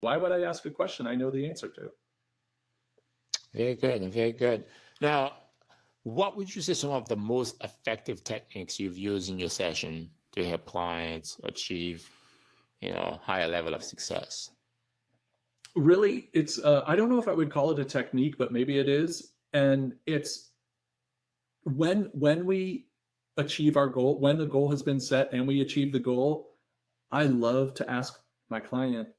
Why would I ask a question I know the answer to? Very good, very good. Now, what would you say some of the most effective techniques you've used in your session to help clients achieve, higher level of success? Really, it's I don't know if I would call it a technique, but maybe it is. And it's when we achieve our goal, when the goal has been set and we achieve the goal, I love to ask my client,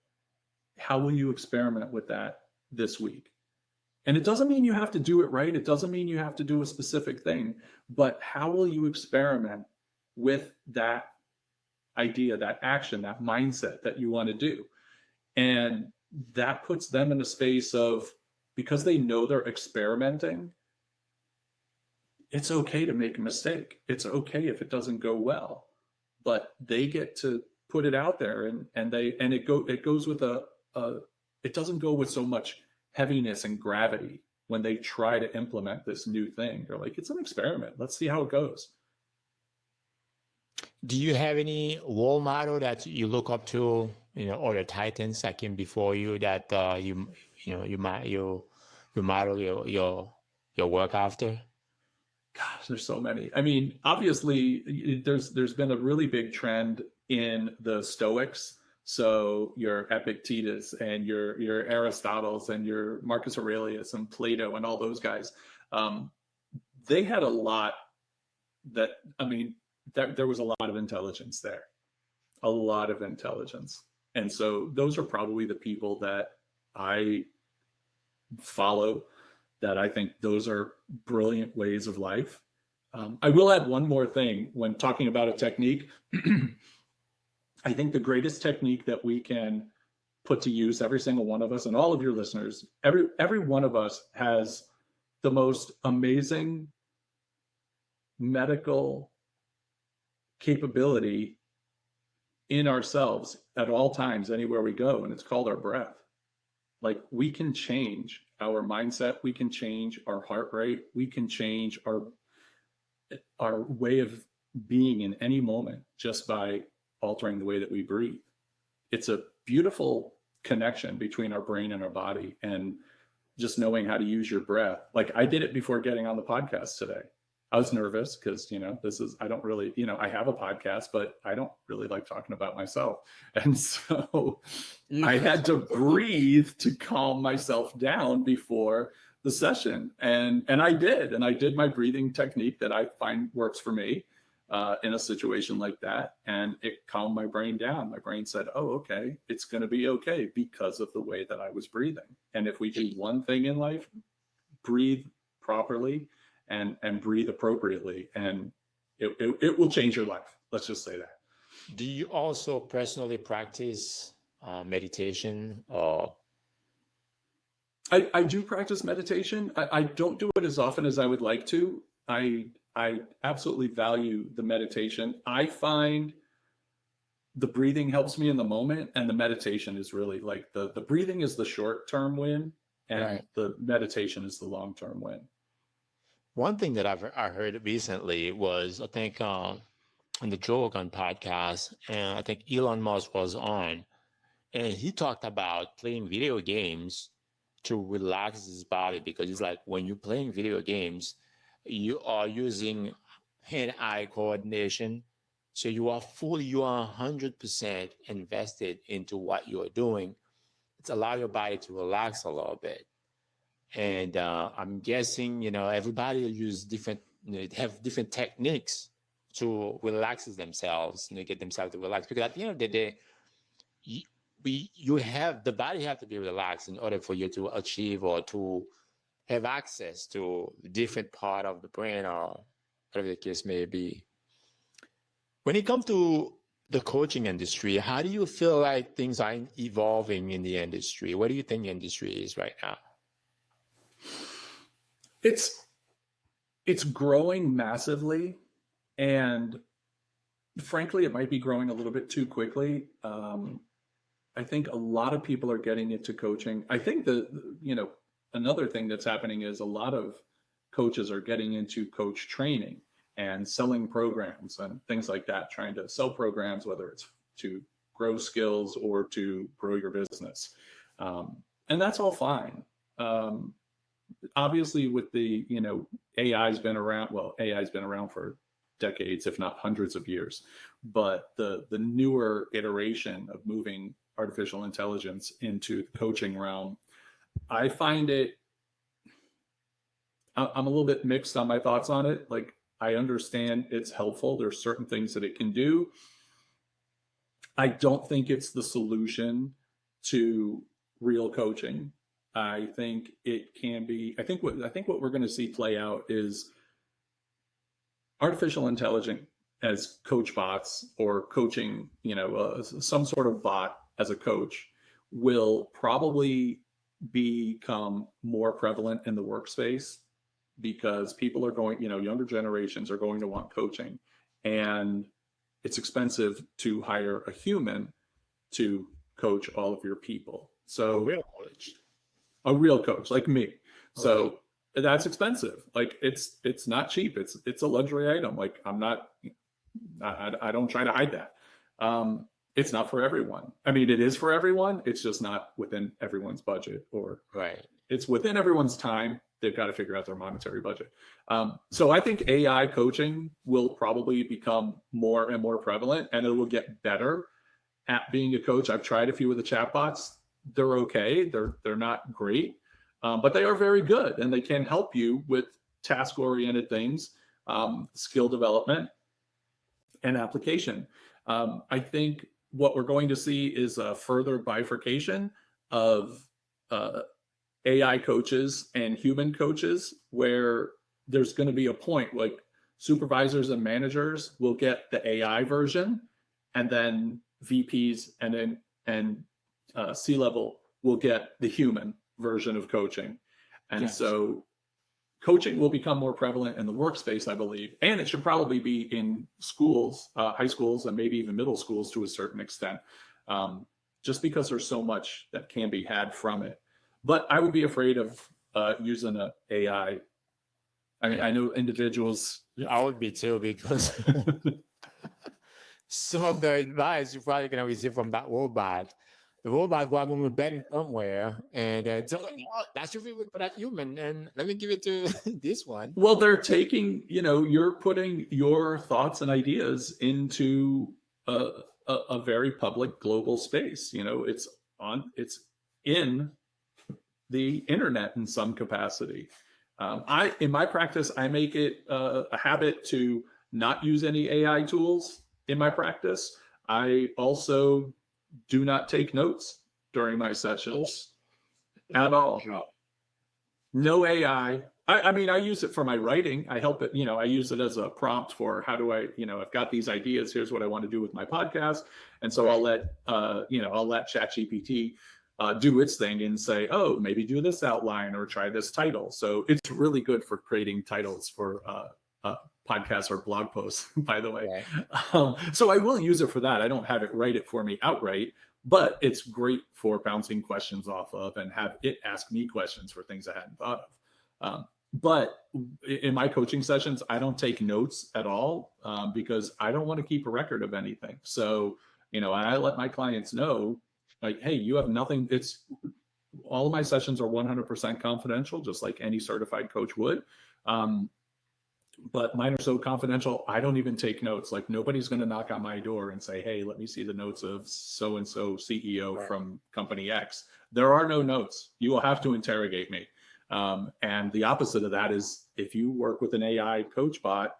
how will you experiment with that this week? And it doesn't mean you have to do it right. It doesn't mean you have to do a specific thing, but how will you experiment with that idea, that action, that mindset that you want to do? And that puts them in a space of, because they know they're experimenting, it's okay to make a mistake. It's okay if it doesn't go well, but they get to put it out there, and it goes with it doesn't go with so much heaviness and gravity when they try to implement this new thing. They're like, it's an experiment. Let's see how it goes. Do you have any role model that you look up to, or the titans that came before you that you model your work after? Gosh, there's so many. I mean, obviously, there's been a really big trend in the Stoics. So your Epictetus and your Aristotles and your Marcus Aurelius and Plato and all those guys, they had a lot that, I mean, there was a lot of intelligence there, a lot of intelligence. And so those are probably the people that I follow, that I think those are brilliant ways of life. I will add one more thing when talking about a technique. I think the greatest technique that we can put to use, every single one of us and all of your listeners, every one of us has the most amazing medical capability in ourselves at all times, anywhere we go, and it's called our breath. Like, we can change our mindset, we can change our heart rate, we can change our way of being in any moment just by altering the way that we breathe. It's a beautiful connection between our brain and our body, and just knowing how to use your breath. Like, I did it before getting on the podcast today. I was nervous because, I don't really, I have a podcast, but I don't really like talking about myself. And so I had to breathe to calm myself down before the session. And I did my breathing technique that I find works for me in a situation like that. And it calmed my brain down. My brain said, oh, okay, it's going to be okay because of the way that I was breathing. And if we do one thing in life, breathe properly and breathe appropriately, and it will change your life. Let's just say that. Do you also personally practice meditation? Or I do practice meditation. I don't do it as often as I would like to. I absolutely value the meditation. I find the breathing helps me in the moment, and the meditation is really like the breathing is the short-term win, and right. the meditation is the long-term win. One thing that I heard recently was, I think, on the Joe Rogan podcast, and I think Elon Musk was on, and he talked about playing video games to relax his body, because it's like when you're playing video games, you are using hand-eye coordination. So you are 100% invested into what you're doing. It's allow your body to relax a little bit. And I'm guessing, everybody use have different techniques to relax themselves, get themselves to relax. Because at the end of the day, the body have to be relaxed in order for you to achieve or to have access to different part of the brain, or whatever the case may be. When it comes to the coaching industry, how do you feel like things are evolving in the industry? Where do you think the industry is right now? It's growing massively, and frankly, it might be growing a little bit too quickly. I think a lot of people are getting into coaching. I think another thing that's happening is a lot of coaches are getting into coach training and selling programs and things like that, trying to sell programs, whether it's to grow skills or to grow your business. And that's all fine. Obviously, with the, AI's been around, well, AI's been around for decades, if not hundreds of years. But the newer iteration of moving artificial intelligence into the coaching realm, I find it, I'm a little bit mixed on my thoughts on it. Like, I understand it's helpful. There's certain things that it can do. I don't think it's the solution to real coaching. I think it can be. I think what we're going to see play out is artificial intelligence as coach bots or coaching. Some sort of bot as a coach will probably become more prevalent in the workspace because people are going. Younger generations are going to want coaching, and it's expensive to hire a human to coach all of your people. So Real coach. a real coach like me. So that's expensive. Like it's not cheap. It's a luxury item. Like I don't try to hide that. It's not for everyone. I mean, it is for everyone. It's just not within everyone's budget, or Right. it's within everyone's time. They've got to figure out their monetary budget. So I think AI coaching will probably become more and more prevalent, and it will get better at being a coach. I've tried a few of the chatbots. They're okay. They're not great, but they are very good, and they can help you with task-oriented things, skill development, and application. I think what we're going to see is a further bifurcation of AI coaches and human coaches, where there's going to be a point like supervisors and managers will get the AI version, and then VPs and C-level will get the human version of coaching. And Yes. so coaching will become more prevalent in the workspace, I believe. And it should probably be in schools, high schools, and maybe even middle schools to a certain extent, just because there's so much that can be had from it. But I would be afraid of using an AI. I mean, I know individuals. I would be too, because some of the advice you're probably going to receive from that robot, the robot will going to bet it somewhere, and so, that should be for that human, and let me give it to this one. Well, they're taking, you're putting your thoughts and ideas into a very public global space. It's in the internet in some capacity. In my practice, I make it a habit to not use any AI tools in my practice. I also do not take notes during my sessions at all. No AI. I mean, I use it for my writing. I help it, I use it as a prompt for how do I, I've got these ideas. Here's what I want to do with my podcast. And so I'll let ChatGPT do its thing and say, oh, maybe do this outline or try this title. So it's really good for creating titles for podcasts or blog posts, by the way. Right. So I will use it for that. I don't have it write it for me outright, but it's great for bouncing questions off of and have it ask me questions for things I hadn't thought of. But in my coaching sessions, I don't take notes at all because I don't want to keep a record of anything. So, I let my clients know, like, hey, you have nothing. All of my sessions are 100% confidential, just like any certified coach would. But mine are so confidential, I don't even take notes. Like, nobody's going to knock on my door and say, hey, let me see the notes of so-and-so CEO from company X. There are no notes. You will have to interrogate me. And the opposite of that is if you work with an AI coach bot,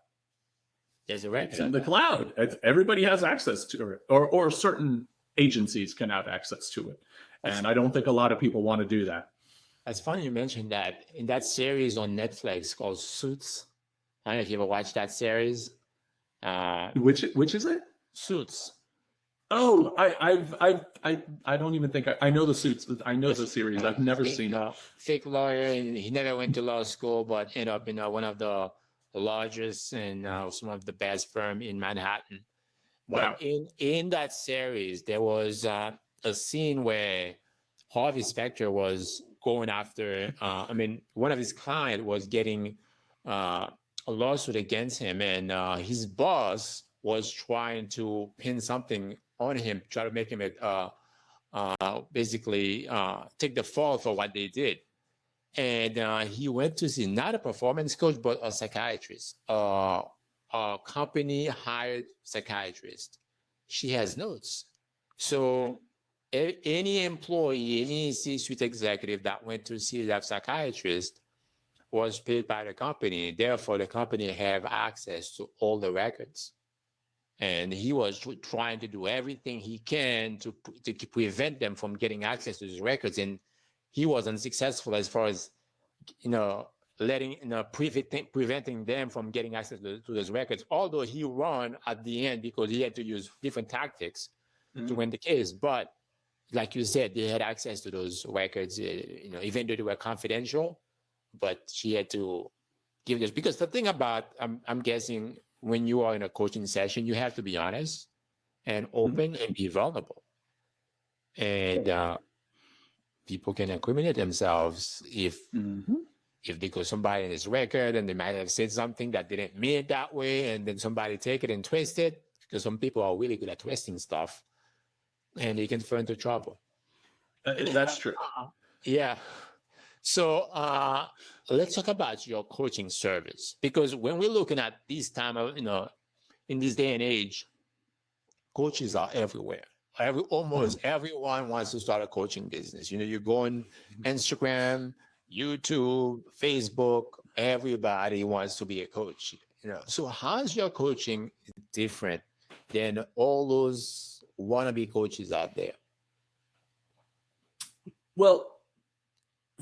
There's a it's record. in the cloud. Everybody has access to it, or certain agencies can have access to it. And I don't think a lot of people want to do that. It's funny you mentioned that. In that series on Netflix called Suits, I don't know if you ever watched that series. Which is it? Suits. Oh, I don't even think I know the Suits. I know the series. I've never seen it. Fake lawyer, and he never went to law school, but ended up in one of the largest and some of the best firm in Manhattan. Wow. But in that series, there was a scene where Harvey Specter was going after. One of his clients was getting a lawsuit against him, and his boss was trying to pin something on him, try to make him basically take the fall for what they did. And he went to see not a performance coach, but a psychiatrist, a company hired psychiatrist. She has notes. So any employee, any C-suite executive that went to see that psychiatrist was paid by the company. Therefore, the company have access to all the records. And he was trying to do everything he can to prevent them from getting access to these records. And he was unsuccessful as far as, preventing them from getting access to those records. Although he won at the end because he had to use different tactics to win the case. But like you said, they had access to those records, even though they were confidential. But she had to give this, because the thing about, I'm guessing, when you are in a coaching session, you have to be honest and open and be vulnerable. And people can incriminate themselves if they go somebody in his record and they might have said something that didn't mean it that way, and then somebody take it and twist it, because some people are really good at twisting stuff, and they can fall into trouble. That's true. Yeah. So let's talk about your coaching service, because when we're looking at this time of, in this day and age, coaches are everywhere. Almost everyone wants to start a coaching business. You go on Instagram, YouTube, Facebook, everybody wants to be a coach. So how's your coaching different than all those wannabe coaches out there? Well,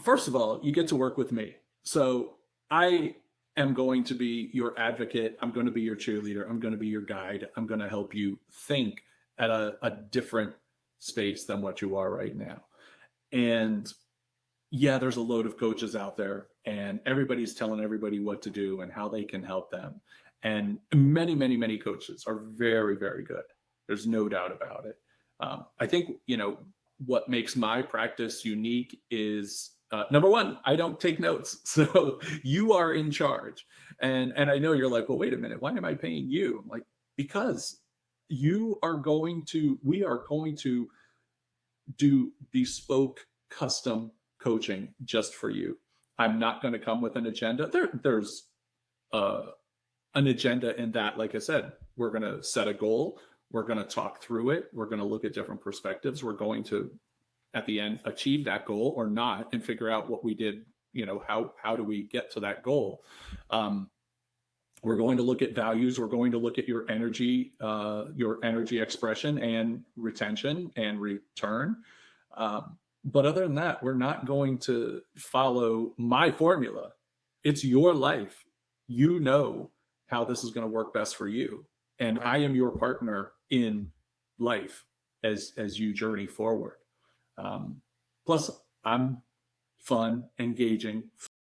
first of all, you get to work with me. So I am going to be your advocate. I'm going to be your cheerleader. I'm going to be your guide. I'm going to help you think at a different space than what you are right now. And yeah, there's a load of coaches out there, and everybody's telling everybody what to do and how they can help them. And many, many, many coaches are very, very good. There's no doubt about it. I think, what makes my practice unique is, number one, I don't take notes. So you are in charge. And I know you're like, well, wait a minute, why am I paying you? I'm like, because we are going to do bespoke custom coaching just for you. I'm not going to come with an agenda. There's an agenda in that. Like I said, we're going to set a goal. We're going to talk through it. We're going to look at different perspectives. We're going to, at the end, achieve that goal or not, and figure out what we did. How do we get to that goal? We're going to look at values. We're going to look at your energy expression and retention and return. But other than that, we're not going to follow my formula. It's your life. You know how this is going to work best for you. And I am your partner in life as you journey forward. Plus, I'm fun, engaging,